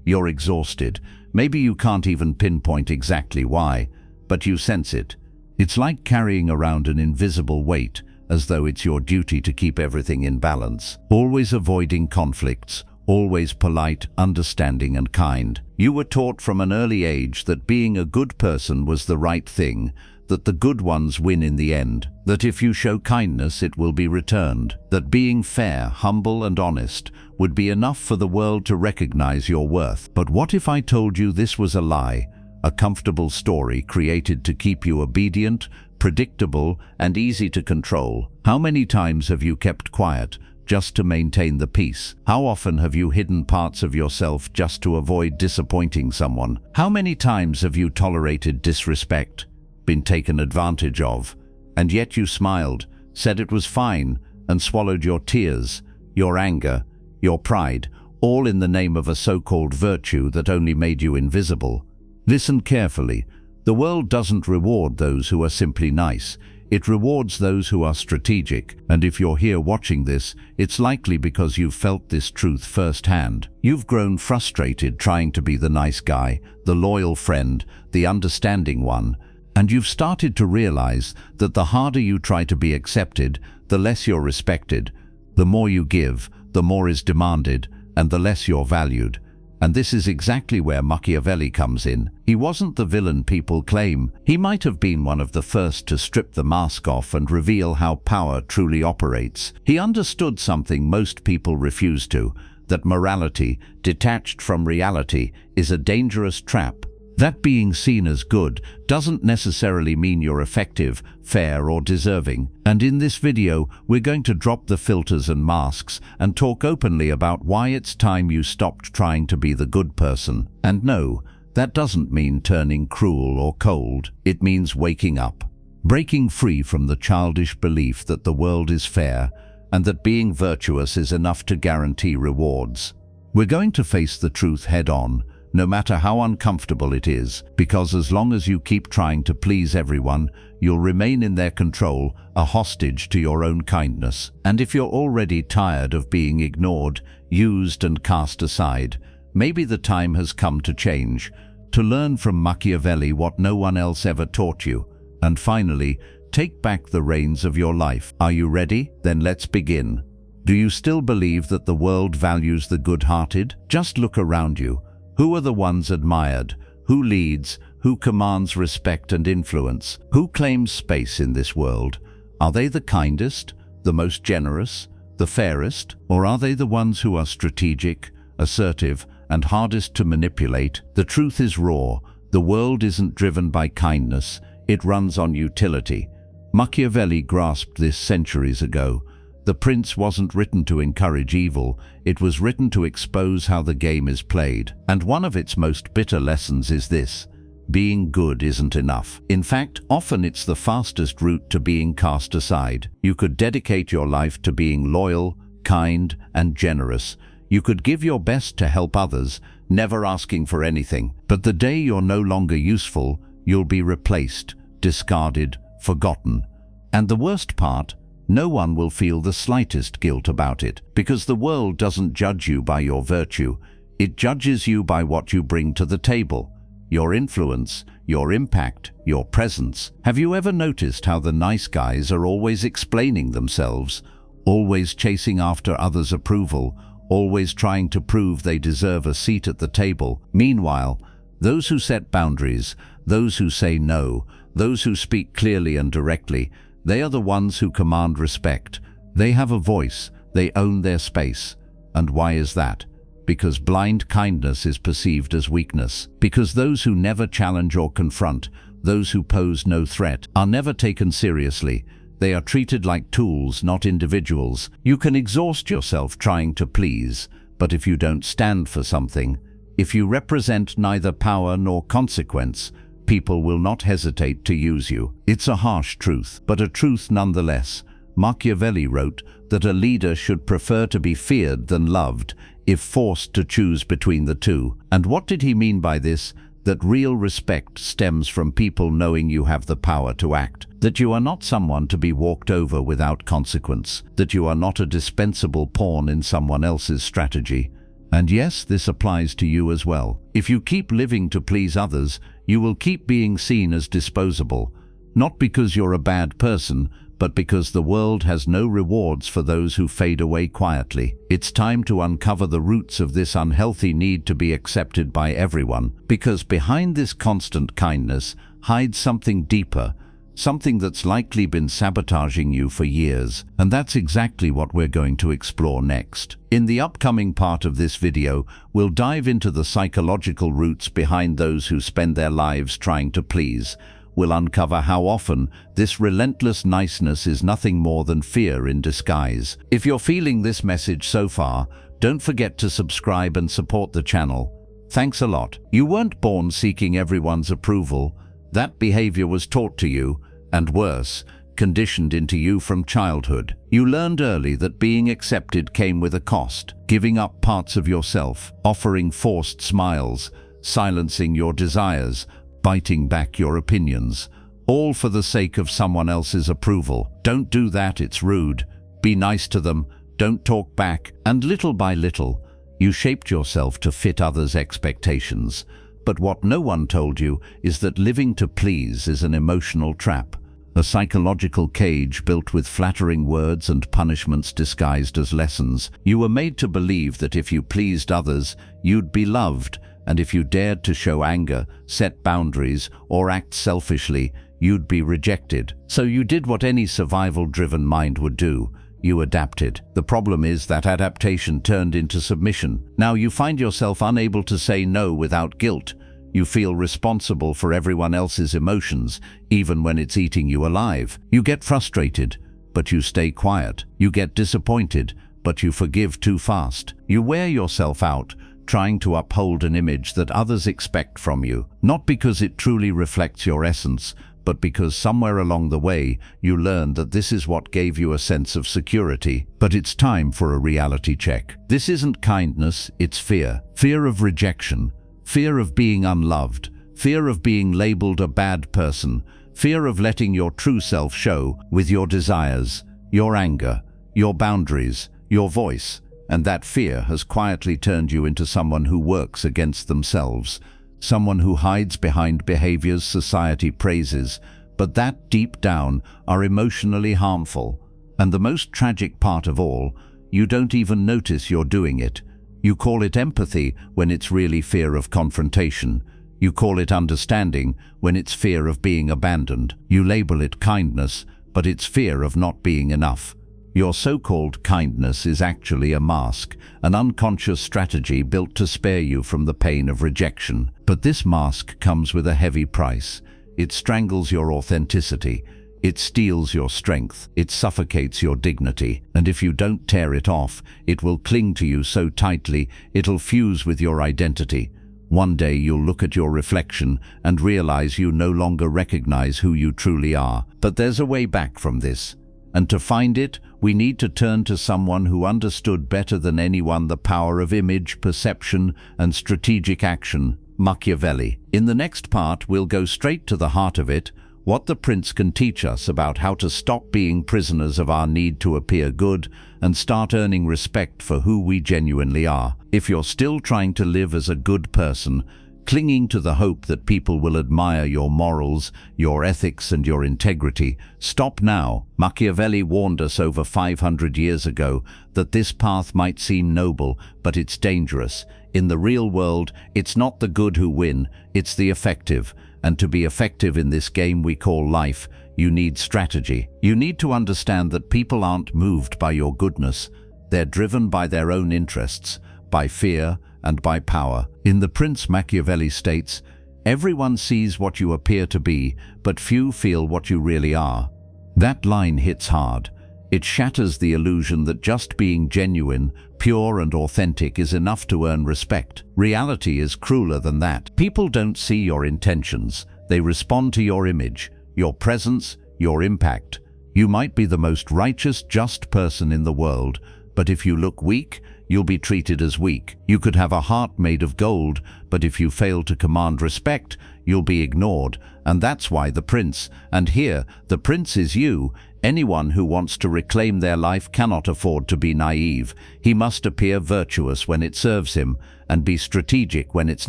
You're exhausted. Maybe you can't even pinpoint exactly why, but you sense it. It's like carrying around an invisible weight, as though it's your duty to keep everything in balance. Always avoiding conflicts, always polite, understanding and kind. You were taught from an early age that being a good person was the right thing, that the good ones win in the end, that if you show kindness it will be returned, that being fair, humble and honest would be enough for the world to recognize your worth. But what if I told you this was a lie, a comfortable story created to keep you obedient, predictable and easy to control? How many times have you kept quiet just to maintain the peace? How often have you hidden parts of yourself just to avoid disappointing someone? How many times have you tolerated disrespect, been taken advantage of, and yet you smiled, said it was fine, and swallowed your tears, your anger, your pride, all in the name of a so-called virtue that only made you invisible? Listen carefully. The world doesn't reward those who are simply nice. It rewards those who are strategic, and if you're here watching this, it's likely because you've felt this truth firsthand. You've grown frustrated trying to be the nice guy, the loyal friend, the understanding one, and you've started to realize that the harder you try to be accepted, the less you're respected. The more you give, the more is demanded, and the less you're valued. And this is exactly where Machiavelli comes in. He wasn't the villain people claim. He might have been one of the first to strip the mask off and reveal how power truly operates. He understood something most people refuse to, that morality, detached from reality, is a dangerous trap. That being seen as good doesn't necessarily mean you're effective, fair or deserving. And in this video, we're going to drop the filters and masks and talk openly about why it's time you stopped trying to be the good person. And no, that doesn't mean turning cruel or cold. It means waking up, breaking free from the childish belief that the world is fair and that being virtuous is enough to guarantee rewards. We're going to face the truth head-on, no matter how uncomfortable it is, because as long as you keep trying to please everyone, you'll remain in their control, a hostage to your own kindness. And if you're already tired of being ignored, used and cast aside, maybe the time has come to change, to learn from Machiavelli what no one else ever taught you, and finally, take back the reins of your life. Are you ready? Then let's begin. Do you still believe that the world values the good-hearted? Just look around you. Who are the ones admired? Who leads? Who commands respect and influence? Who claims space in this world? Are they the kindest, the most generous, the fairest? Or are they the ones who are strategic, assertive, and hardest to manipulate? The truth is raw. The world isn't driven by kindness. It runs on utility. Machiavelli grasped this centuries ago. The Prince wasn't written to encourage evil, it was written to expose how the game is played. And one of its most bitter lessons is this: being good isn't enough. In fact, often it's the fastest route to being cast aside. You could dedicate your life to being loyal, kind, and generous. You could give your best to help others, never asking for anything. But the day you're no longer useful, you'll be replaced, discarded, forgotten. And the worst part, no one will feel the slightest guilt about it, because the world doesn't judge you by your virtue. It judges you by what you bring to the table, your influence, your impact, your presence. Have you ever noticed how the nice guys are always explaining themselves, always chasing after others' approval, always trying to prove they deserve a seat at the table? Meanwhile, those who set boundaries, those who say no, those who speak clearly and directly, they are the ones who command respect. They have a voice, they own their space. And why is that? Because blind kindness is perceived as weakness. Because those who never challenge or confront, those who pose no threat, are never taken seriously. They are treated like tools, not individuals. You can exhaust yourself trying to please, but if you don't stand for something, if you represent neither power nor consequence, people will not hesitate to use you. It's a harsh truth, but a truth nonetheless. Machiavelli wrote that a leader should prefer to be feared than loved, if forced to choose between the two. And what did he mean by this? That real respect stems from people knowing you have the power to act, that you are not someone to be walked over without consequence, that you are not a dispensable pawn in someone else's strategy. And yes, this applies to you as well. If you keep living to please others, you will keep being seen as disposable, not because you're a bad person, but because the world has no rewards for those who fade away quietly. It's time to uncover the roots of this unhealthy need to be accepted by everyone, because behind this constant kindness hides something deeper, something that's likely been sabotaging you for years. And that's exactly what we're going to explore next. In the upcoming part of this video, we'll dive into the psychological roots behind those who spend their lives trying to please. We'll uncover how often this relentless niceness is nothing more than fear in disguise. If you're feeling this message so far, don't forget to subscribe and support the channel. Thanks a lot. You weren't born seeking everyone's approval. That behavior was taught to you, and worse, conditioned into you from childhood. You learned early that being accepted came with a cost, giving up parts of yourself, offering forced smiles, silencing your desires, biting back your opinions, all for the sake of someone else's approval. Don't do that, it's rude. Be nice to them, don't talk back. And little by little, you shaped yourself to fit others' expectations. But what no one told you is that living to please is an emotional trap, a psychological cage built with flattering words and punishments disguised as lessons. You were made to believe that if you pleased others, you'd be loved, and if you dared to show anger, set boundaries, or act selfishly, you'd be rejected. So you did what any survival-driven mind would do. You adapted. The problem is that adaptation turned into submission. Now you find yourself unable to say no without guilt. You feel responsible for everyone else's emotions, even when it's eating you alive. You get frustrated, but you stay quiet. You get disappointed, but you forgive too fast. You wear yourself out, trying to uphold an image that others expect from you, not because it truly reflects your essence, but because somewhere along the way you learned that this is what gave you a sense of security. But it's time for a reality check. This isn't kindness, it's fear. Fear of rejection, fear of being unloved, fear of being labeled a bad person, fear of letting your true self show with your desires, your anger, your boundaries, your voice. And that fear has quietly turned you into someone who works against themselves, someone who hides behind behaviors society praises, but that deep down are emotionally harmful. And the most tragic part of all, you don't even notice you're doing it. You call it empathy when it's really fear of confrontation. You call it understanding when it's fear of being abandoned. You label it kindness, but it's fear of not being enough. Your so-called kindness is actually a mask, an unconscious strategy built to spare you from the pain of rejection. But this mask comes with a heavy price. It strangles your authenticity. It steals your strength. It suffocates your dignity. And if you don't tear it off, it will cling to you so tightly, it'll fuse with your identity. One day you'll look at your reflection and realize you no longer recognize who you truly are. But there's a way back from this. And to find it, we need to turn to someone who understood better than anyone the power of image, perception, and strategic action, Machiavelli. In the next part, we'll go straight to the heart of it, what the prince can teach us about how to stop being prisoners of our need to appear good and start earning respect for who we genuinely are. If you're still trying to live as a good person, clinging to the hope that people will admire your morals, your ethics, and your integrity, stop now. Machiavelli warned us over 500 years ago that this path might seem noble, but it's dangerous. In the real world, it's not the good who win, it's the effective. And to be effective in this game we call life, you need strategy. You need to understand that people aren't moved by your goodness. They're driven by their own interests, by fear, and by power. In The Prince, Machiavelli states, "Everyone sees what you appear to be, but few feel what you really are." That line hits hard. It shatters the illusion that just being genuine, pure and authentic is enough to earn respect. Reality is crueler than that. People don't see your intentions. They respond to your image, your presence, your impact. You might be the most righteous, just person in the world, but if you look weak, you'll be treated as weak. You could have a heart made of gold, but if you fail to command respect, you'll be ignored. And that's why the prince, and here, the prince is you, Anyone who wants to reclaim their life cannot afford to be naive. He must appear virtuous when it serves him and be strategic when it's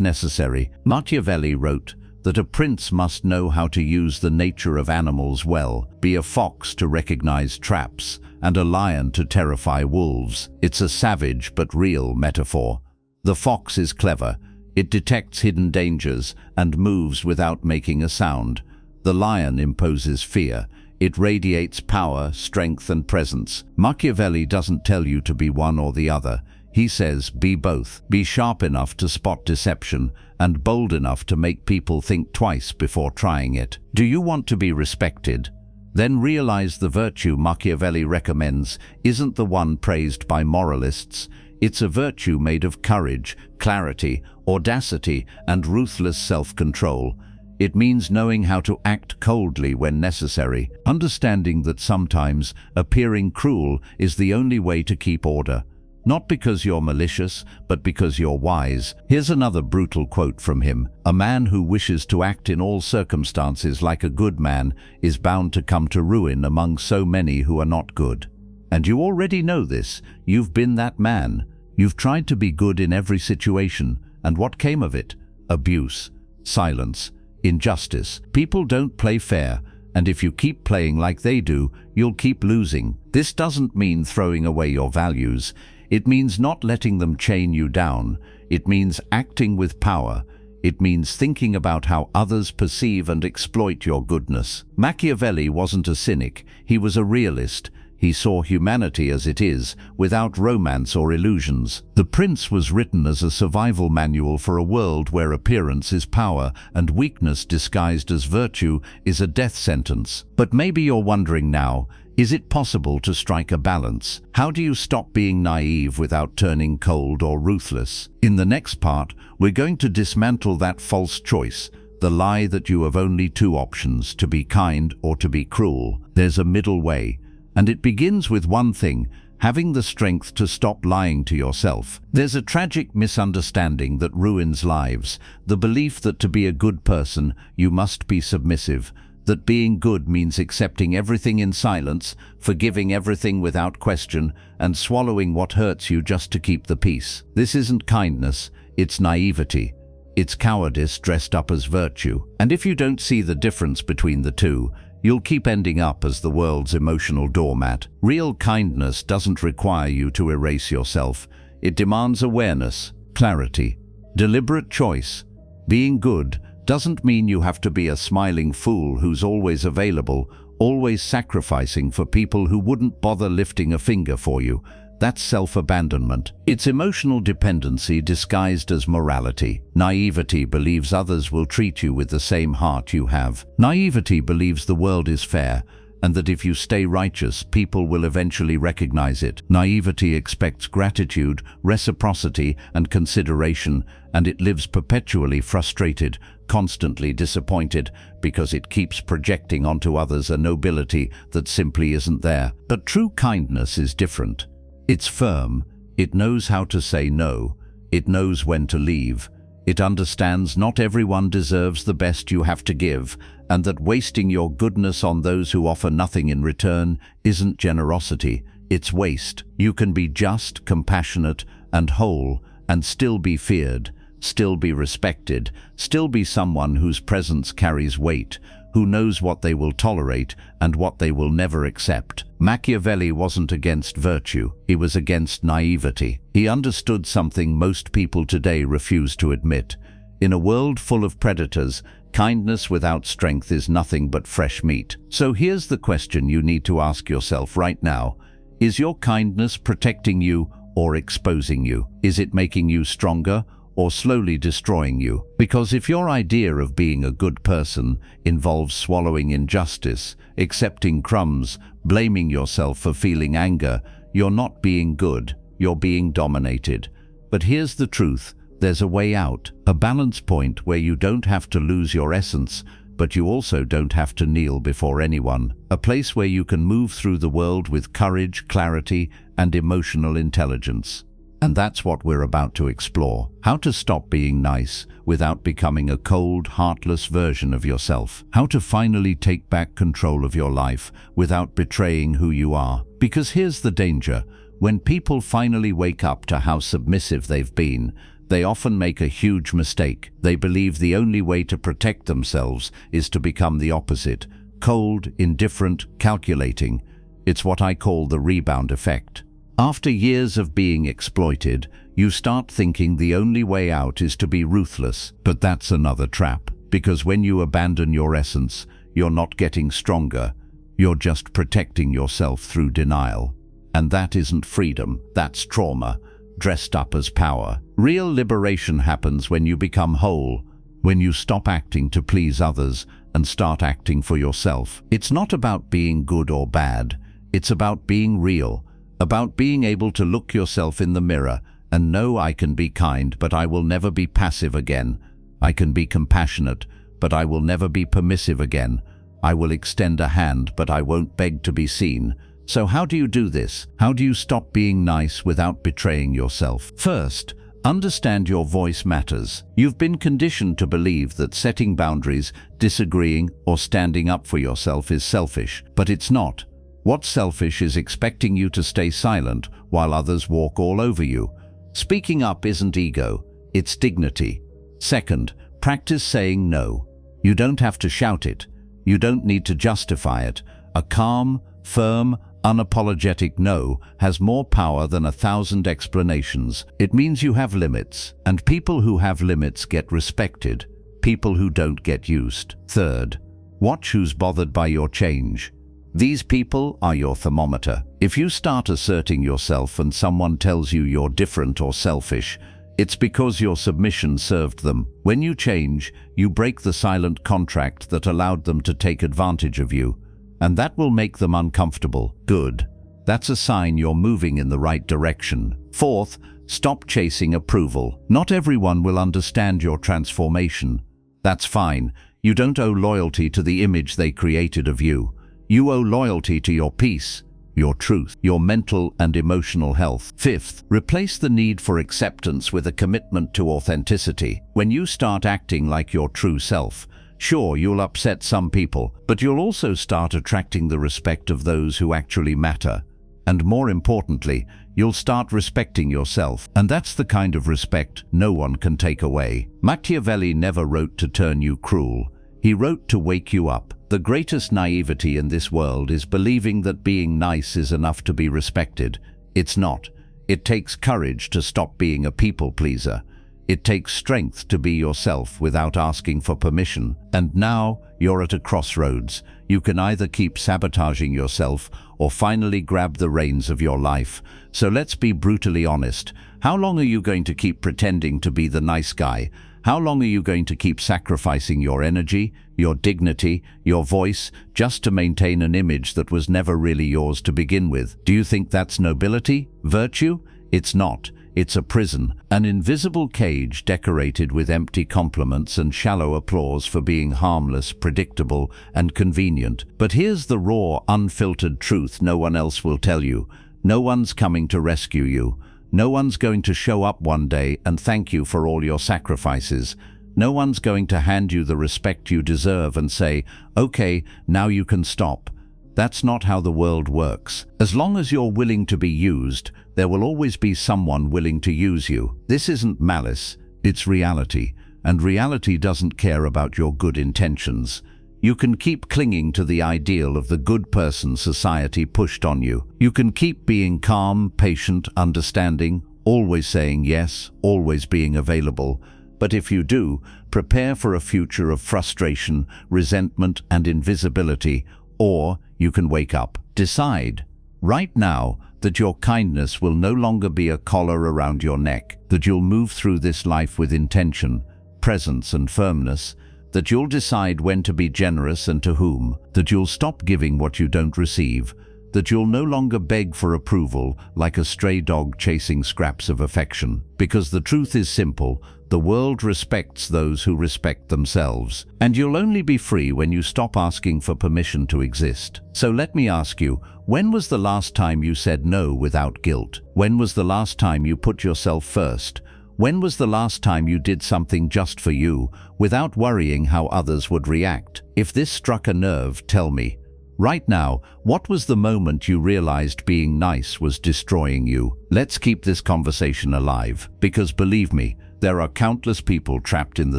necessary. Machiavelli wrote that a prince must know how to use the nature of animals well, be a fox to recognize traps, and a lion to terrify wolves. It's a savage but real metaphor. The fox is clever. It detects hidden dangers and moves without making a sound. The lion imposes fear. It radiates power, strength, and presence. Machiavelli doesn't tell you to be one or the other. He says, be both. Be sharp enough to spot deception and bold enough to make people think twice before trying it. Do you want to be respected? Then realize the virtue Machiavelli recommends isn't the one praised by moralists. It's a virtue made of courage, clarity, audacity, and ruthless self-control. It means knowing how to act coldly when necessary, understanding that sometimes appearing cruel is the only way to keep order. Not because you're malicious, but because you're wise. Here's another brutal quote from him. A man who wishes to act in all circumstances like a good man is bound to come to ruin among so many who are not good. And you already know this. You've been that man. You've tried to be good in every situation. And what came of it? Abuse, silence, injustice. People don't play fair, and if you keep playing like they do, you'll keep losing. This doesn't mean throwing away your values. It means not letting them chain you down. It means acting with power. It means thinking about how others perceive and exploit your goodness. Machiavelli wasn't a cynic. He was a realist. He saw humanity as it is, without romance or illusions. The Prince was written as a survival manual for a world where appearance is power and weakness disguised as virtue is a death sentence. But maybe you're wondering now, is it possible to strike a balance? How do you stop being naive without turning cold or ruthless? In the next part, we're going to dismantle that false choice, the lie that you have only two options, to be kind or to be cruel. There's a middle way. And it begins with one thing, having the strength to stop lying to yourself. There's a tragic misunderstanding that ruins lives, the belief that to be a good person, you must be submissive, that being good means accepting everything in silence, forgiving everything without question, and swallowing what hurts you just to keep the peace. This isn't kindness, it's naivety. It's cowardice dressed up as virtue. And if you don't see the difference between the two, you'll keep ending up as the world's emotional doormat. Real kindness doesn't require you to erase yourself. It demands awareness, clarity, deliberate choice. Being good doesn't mean you have to be a smiling fool who's always available, always sacrificing for people who wouldn't bother lifting a finger for you. That's self-abandonment. It's emotional dependency disguised as morality. Naivety believes others will treat you with the same heart you have. Naivety believes the world is fair, and that if you stay righteous, people will eventually recognize it. Naivety expects gratitude, reciprocity, and consideration, and it lives perpetually frustrated, constantly disappointed, because it keeps projecting onto others a nobility that simply isn't there. But true kindness is different. It's firm, it knows how to say no, it knows when to leave, it understands not everyone deserves the best you have to give, and that wasting your goodness on those who offer nothing in return isn't generosity, it's waste. You can be just, compassionate, and whole, and still be feared, still be respected, still be someone whose presence carries weight, who knows what they will tolerate and what they will never accept. Machiavelli wasn't against virtue, he was against naivety. He understood something most people today refuse to admit. In a world full of predators, kindness without strength is nothing but fresh meat. So here's the question you need to ask yourself right now. Is your kindness protecting you or exposing you? Is it making you stronger or slowly destroying you? Because if your idea of being a good person involves swallowing injustice, accepting crumbs, blaming yourself for feeling anger, you're not being good, you're being dominated. But here's the truth, there's a way out, a balance point where you don't have to lose your essence, but you also don't have to kneel before anyone. A place where you can move through the world with courage, clarity, and emotional intelligence. And that's what we're about to explore. How to stop being nice without becoming a cold, heartless version of yourself. How to finally take back control of your life without betraying who you are. Because here's the danger. When people finally wake up to how submissive they've been, they often make a huge mistake. They believe the only way to protect themselves is to become the opposite. Cold, indifferent, calculating. It's what I call the rebound effect. After years of being exploited, you start thinking the only way out is to be ruthless. But that's another trap. Because when you abandon your essence, you're not getting stronger. You're just protecting yourself through denial. And that isn't freedom, that's trauma, dressed up as power. Real liberation happens when you become whole, when you stop acting to please others and start acting for yourself. It's not about being good or bad, it's about being real, about being able to look yourself in the mirror and know I can be kind, but I will never be passive again. I can be compassionate, but I will never be permissive again. I will extend a hand, but I won't beg to be seen. So how do you do this? How do you stop being nice without betraying yourself? First, understand your voice matters. You've been conditioned to believe that setting boundaries, disagreeing, or standing up for yourself is selfish, but it's not. What's selfish is expecting you to stay silent while others walk all over you. Speaking up isn't ego, it's dignity. Second, practice saying no. You don't have to shout it. You don't need to justify it. A calm, firm, unapologetic no has more power than 1,000 explanations. It means you have limits, and people who have limits get respected. People who don't get used. Third, watch who's bothered by your change. These people are your thermometer. If you start asserting yourself and someone tells you you're different or selfish, it's because your submission served them. When you change, you break the silent contract that allowed them to take advantage of you. And that will make them uncomfortable. Good. That's a sign you're moving in the right direction. Fourth, stop chasing approval. Not everyone will understand your transformation. That's fine. You don't owe loyalty to the image they created of you. You owe loyalty to your peace, your truth, your mental and emotional health. Fifth, replace the need for acceptance with a commitment to authenticity. When you start acting like your true self, sure, you'll upset some people, but you'll also start attracting the respect of those who actually matter. And more importantly, you'll start respecting yourself. And that's the kind of respect no one can take away. Machiavelli never wrote to turn you cruel. He wrote to wake you up. The greatest naivety in this world is believing that being nice is enough to be respected. It's not. It takes courage to stop being a people pleaser. It takes strength to be yourself without asking for permission. And now you're at a crossroads. You can either keep sabotaging yourself or finally grab the reins of your life. So let's be brutally honest. How long are you going to keep pretending to be the nice guy? How long are you going to keep sacrificing your energy, your dignity, your voice, just to maintain an image that was never really yours to begin with? Do you think that's nobility? Virtue? It's not. It's a prison, an invisible cage decorated with empty compliments and shallow applause for being harmless, predictable, and convenient. But here's the raw, unfiltered truth no one else will tell you. No one's coming to rescue you. No one's going to show up one day and thank you for all your sacrifices. No one's going to hand you the respect you deserve and say, okay, now you can stop. That's not how the world works. As long as you're willing to be used, there will always be someone willing to use you. This isn't malice, it's reality. And reality doesn't care about your good intentions. You can keep clinging to the ideal of the good person society pushed on you. You can keep being calm, patient, understanding, always saying yes, always being available. But if you do, prepare for a future of frustration, resentment, and invisibility. Or you can wake up. Decide right now that your kindness will no longer be a collar around your neck, that you'll move through this life with intention, presence, and firmness, that you'll decide when to be generous and to whom, that you'll stop giving what you don't receive, that you'll no longer beg for approval like a stray dog chasing scraps of affection. Because the truth is simple, the world respects those who respect themselves. And you'll only be free when you stop asking for permission to exist. So let me ask you, when was the last time you said no without guilt? When was the last time you put yourself first? When was the last time you did something just for you, without worrying how others would react? If this struck a nerve, tell me. Right now, what was the moment you realized being nice was destroying you? Let's keep this conversation alive, because believe me, there are countless people trapped in the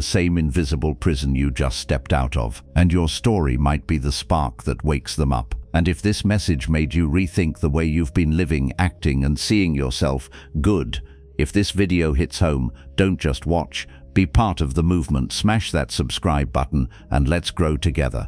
same invisible prison you just stepped out of, and your story might be the spark that wakes them up. And if this message made you rethink the way you've been living, acting, and seeing yourself, good. If this video hits home, don't just watch, be part of the movement, smash that subscribe button, and let's grow together.